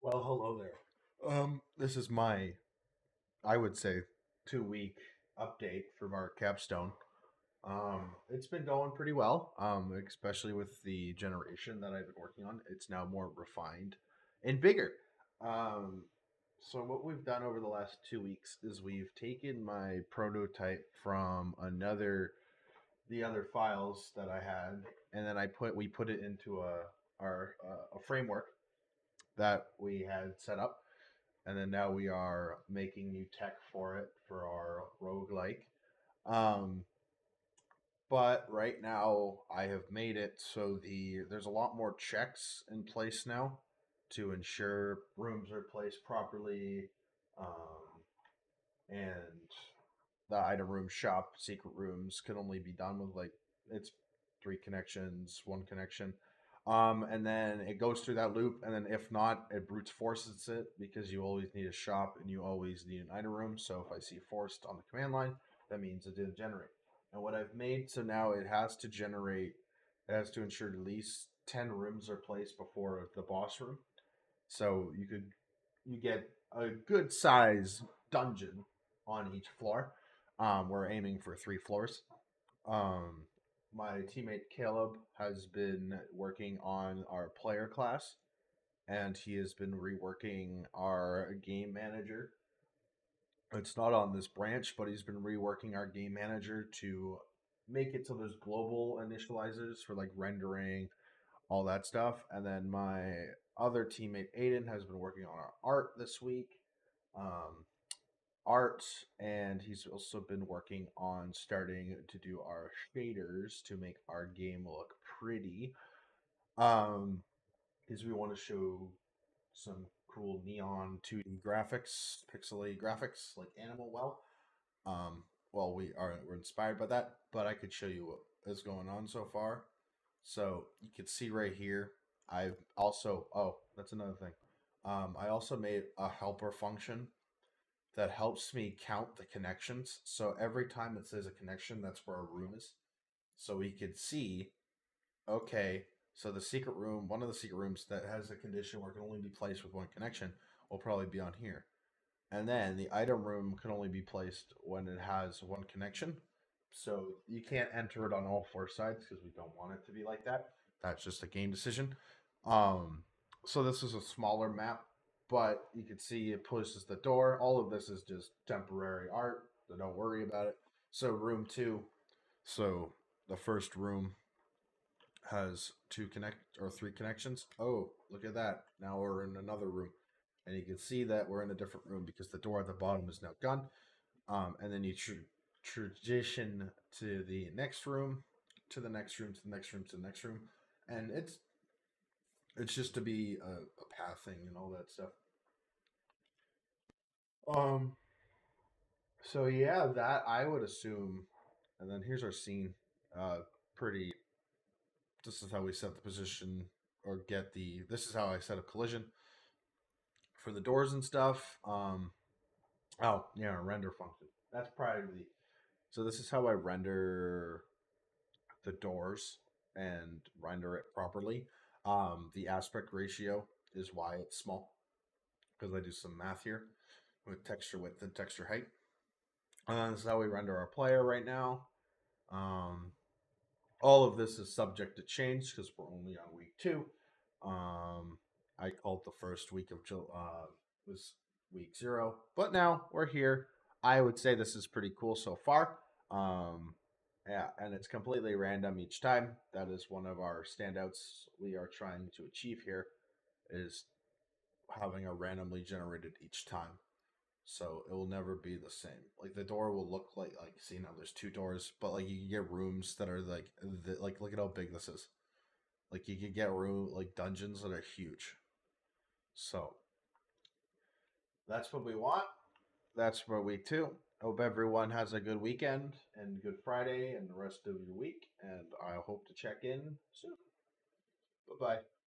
Well, hello there. This is my, I would say, 2 week update from our capstone. It's been going pretty well. Especially with the generation that I've been working on. It's now more refined and bigger. Um, so what we've done over the last 2 weeks is we've taken my prototype from the other files that I had, and then we put it into a framework that we had set up, and then now we are making new tech for it for our roguelike. Um, but right now I have made it so there's a lot more checks in place now to ensure rooms are placed properly, and the item room shop secret rooms can only be done with like it's three connections, one connection. And then it goes through that loop, and then if not, it brute forces it because you always need a shop and you always need an item room. So if I see forced on the command line, that means it didn't generate. And what I've made so now it has to generate, it has to ensure at least 10 rooms are placed before the boss room. So you get a good size dungeon on each floor. We're aiming for 3 floors. Um, my teammate Caleb has been working on our player class, and he has been reworking our game manager. It's not on this branch, but he's been reworking our game manager to make it so there's global initializers for like rendering, all that stuff. And then my other teammate Aiden has been working on our art this week. Um, art, and he's also been working on starting to do our shaders to make our game look pretty. Um, because we want to show some cool neon 2D graphics, pixely graphics like Animal Well. Well, we're inspired by that, but I could show you what is going on so far. So you can see right here. I've also that's another thing. I also made a helper function that helps me count the connections. So every time it says a connection, that's where a room is. So we could see, okay, so the secret room, one of the secret rooms that has a condition where it can only be placed with one connection, will probably be on here. And then the item room can only be placed when it has one connection. So you can't enter it on all 4 sides because we don't want it to be like that. That's just a game decision. Um, so this is a smaller map, but you can see it pushes the door. All of this is just temporary art, so don't worry about it. So room 2. So the first room has 3 connections. Oh, look at that. Now we're in another room. And you can see that we're in a different room because the door at the bottom is now gone. And then you transition to the next room, to the next room, to the next room, to the next room. And it's just to be a pathing and all that stuff. Um, so yeah, that I would assume, and then here's our scene. Pretty. This is how we set the position or get the. This is how I set up collision for the doors and stuff. Oh yeah, render function. That's probably. So this is how I render the doors and render it properly. The aspect ratio is why it's small because I do some math here with texture width and texture height. This is how we render our player right now. Um, all of this is subject to change because we're only on week 2. I called the first week of was week 0, but now we're here. I would say this is pretty cool so far. Um, yeah, and it's completely random each time. That is one of our standouts we are trying to achieve here is having a randomly generated each time. So it will never be the same. Like the door will look like see now there's 2 doors, but like you can get rooms that are like look at how big this is. Like you could get room like dungeons that are huge. So that's what we want. That's for week 2. Hope everyone has a good weekend and good Friday and the rest of your week. And I hope to check in soon. Bye bye.